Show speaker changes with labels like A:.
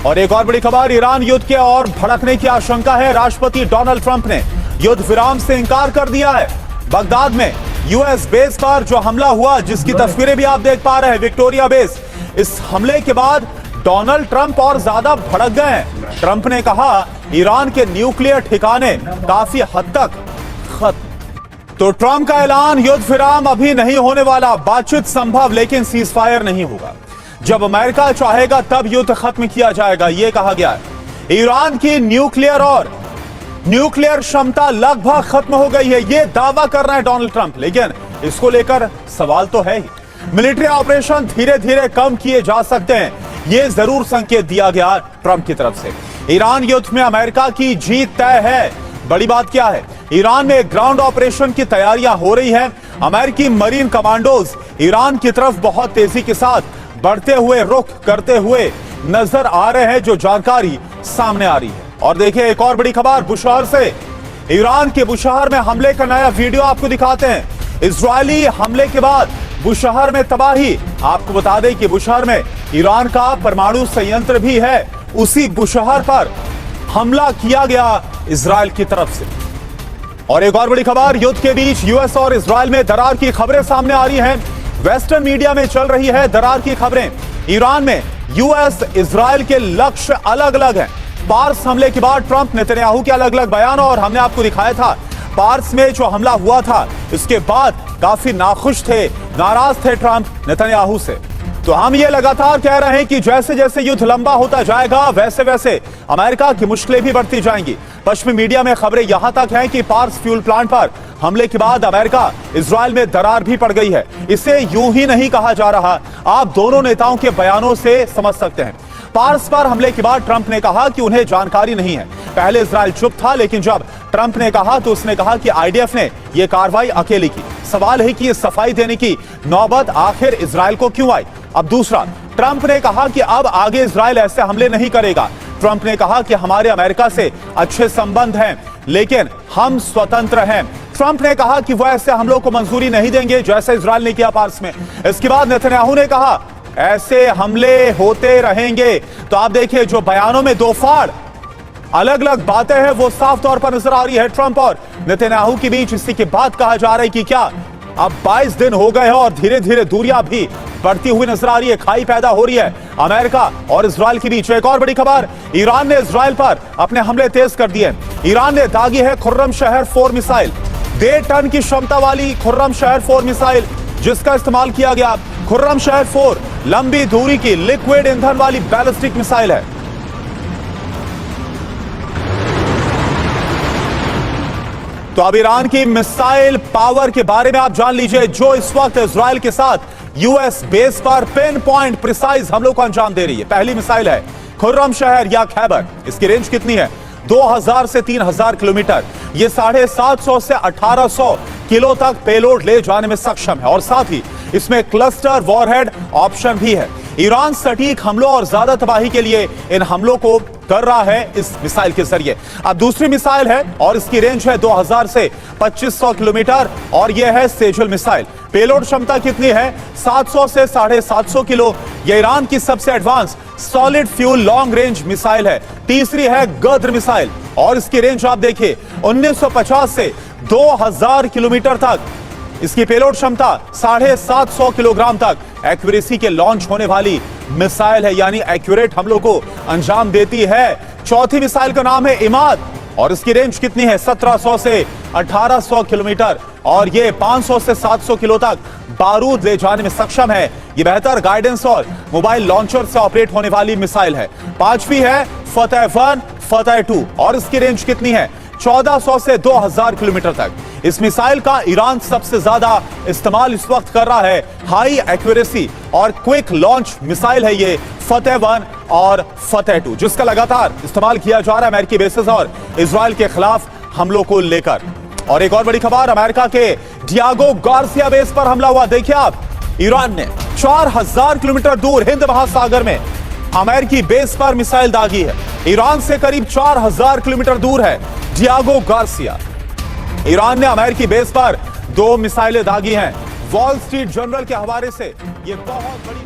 A: और एक और बड़ी खबर, ईरान युद्ध के और भड़कने की आशंका है। राष्ट्रपति डोनाल्ड ट्रंप ने युद्ध विराम से इंकार कर दिया है। बगदाद में यूएस बेस पर जो हमला हुआ, जिसकी तस्वीरें भी आप देख पा रहे हैं, विक्टोरिया बेस, इस हमले के बाद डोनाल्ड ट्रंप और ज्यादा भड़क गए हैं। ट्रंप ने कहा ईरान के न्यूक्लियर ठिकाने काफी हद तक खत्म। तो ट्रंप का ऐलान, युद्ध विराम अभी नहीं होने वाला, बातचीत संभव लेकिन सीज फायर नहीं होगा। जब अमेरिका चाहेगा तब युद्ध खत्म किया जाएगा, यह कहा गया है। ईरान की न्यूक्लियर क्षमता लगभग खत्म हो गई है, यह दावा कर रहे हैं डोनाल्ड ट्रंप। लेकिन इसको लेकर सवाल तो है ही। मिलिट्री ऑपरेशन धीरे धीरे कम किए जा सकते हैं, यह जरूर संकेत दिया गया ट्रंप की तरफ से। ईरान युद्ध में अमेरिका की जीत तय है। बड़ी बात क्या है, ईरान में ग्राउंड ऑपरेशन की तैयारियां हो रही हैं। अमेरिकी मरीन कमांडोज ईरान की तरफ बहुत तेजी के साथ बढ़ते हुए रुख करते हुए नजर आ रहे हैं, जो जानकारी सामने आ रही है। और देखिए एक और बड़ी खबर बुशहर से। ईरान के बुशहर में हमले का नया वीडियो आपको दिखाते हैं। इजरायली हमले के बाद बुशहर में तबाही। आपको बता दें कि बुशहर में ईरान का परमाणु संयंत्र भी है। उसी बुशहर पर हमला किया गया इजरायल की तरफ से। और एक और बड़ी खबर, युद्ध के बीच यूएस और इजरायल में दरार की खबरें सामने आ रही हैं। वेस्टर्न मीडिया में चल रही है दरार की खबरें। ईरान में यूएस इजरायल के लक्ष्य अलग अलग हैं। पार्स हमले के बाद ट्रंप नेतन्याहू के अलग अलग बयान, और हमने आपको दिखाया था पार्स में जो हमला हुआ था, इसके बाद काफी नाखुश थे, नाराज थे ट्रंप नेतन्याहू से। तो हम ये लगातार कह रहे हैं कि जैसे जैसे युद्ध लंबा होता जाएगा, वैसे वैसे अमेरिका की मुश्किलें भी बढ़ती जाएंगी। पश्चिमी मीडिया में खबरें यहां तक हैं कि पार्स फ्यूल प्लांट पर हमले के बाद अमेरिका इजरायल में दरार भी पड़ गई है। इसे यूं ही नहीं कहा जा रहा, आप दोनों नेताओं के बयानों से समझ सकते हैं। पार्स पर हमले के बाद ट्रंप ने कहा कि उन्हें जानकारी नहीं है। पहले इजरायल चुप था, लेकिन जब ट्रंप ने कहा तो उसने कहा कि आईडीएफ ने यह कार्रवाई अकेले की। सवाल है कि यह सफाई देने की नौबत आखिर इजरायल को क्यों आई। अब दूसरा, ट्रंप ने कहा कि अब आगे इजरायल ऐसे हमले नहीं करेगा। ट्रंप ने कहा कि हमारे अमेरिका से अच्छे संबंध हैं, लेकिन हम स्वतंत्र हैं। ट्रंप ने कहा कि वह ऐसे हमलों को मंजूरी नहीं देंगे जैसे इजरायल ने किया पार्स में। इसके बाद नेतन्याहू ने कहा ऐसे हमले होते रहेंगे। तो आप देखिए जो बयानों में दो फाड़ अलग अलग बातें हैं, वो साफ तौर पर नजर आ रही है ट्रंप और नेतन्याहू के बीच। इसी के बाद कहा जा रहा है कि क्या अब 22 दिन हो गए हैं और धीरे धीरे दूरियां भी बढ़ती हुई नजर आ रही है, खाई पैदा हो रही है अमेरिका और इजरायल के बीच। एक और बड़ी खबर, ईरान ने इजरायल पर अपने हमले तेज कर दिए। ईरान ने दागी है खुर्रम शहर 4 मिसाइल। 1.5 टन की क्षमता वाली खुर्रम शहर 4 मिसाइल, जिसका इस्तेमाल किया गया। खुर्रम शहर 4 लंबी दूरी की लिक्विड ईंधन वाली बैलिस्टिक मिसाइल है। तो अब ईरान की मिसाइल पावर के बारे में आप जान लीजिए, जो इस वक्त इजरायल के साथ यूएस बेस पर पिन पॉइंट प्रिसाइज हमलों को अंजाम दे रही है। पहली मिसाइल है खुर्रम शहर या खैबर। इसकी रेंज कितनी है? 2000 से 3000 किलोमीटर। यह 750 से 1800 किलो तक पेलोड ले जाने में सक्षम है, और साथ ही इसमें क्लस्टर वॉरहेड ऑप्शन भी है। ईरान सटीक हमलों और ज्यादा तबाही के लिए इन हमलों को कर रहा है इस मिसाइल के जरिए। अब दूसरी मिसाइल है और इसकी रेंज है 2000 से 2500 किलोमीटर, और यह है सेजल मिसाइल। पेलोड क्षमता कितनी है? 700 से 750 किलो। यह ईरान की सबसे advance solid fuel long range missile है। तीसरी है गद्र मिसाइल, और इसकी रेंज आप देखिए 1950 से 2000 किलोमीटर तक। इसकी पेलोड क्षमता 750 किलोग्राम तक एक्यूरेसी के लॉन्च होने वाली मिसाइल है, यानी एक्यूरेट हमलों को अंजाम देती है। चौथी मिसाइल का नाम है इमाद, और इसकी रेंज कितनी है? 1700 से 1800 किलोमीटर, और ये 500 से 700 किलो तक बारूद ले जाने में सक्षम है। ये बेहतर गाइडेंस और मोबाइल लॉन्चर से ऑपरेट होने वाली मिसाइल है। पांचवी है फतेह 1, फतेह 2, और इसकी रेंज कितनी है? 1400 से 2000 किलोमीटर तक। इस मिसाइल का ईरान सबसे ज्यादा इस्तेमाल इस वक्त कर रहा है। हाई एक्यूरेसी और क्विक लॉन्च मिसाइल है ये फतेह 1 और फतेह 2, जिसका लगातार इस्तेमाल किया जा रहा है अमेरिकी बेसेस और इजरायल के खिलाफ हमलों को लेकर। और एक और बड़ी खबर, अमेरिका के डियागो गार्सिया बेस पर हमला हुआ। देखिए आप, ईरान ने 4000 किलोमीटर दूर हिंद महासागर में अमेरिकी बेस पर मिसाइल दागी है। ईरान से करीब 4000 किलोमीटर दूर है डियागो गार्सिया। ईरान ने अमेरिकी बेस पर 2 मिसाइलें दागी हैं। वॉल स्ट्रीट जर्नल के हवाले से यह बहुत बड़ी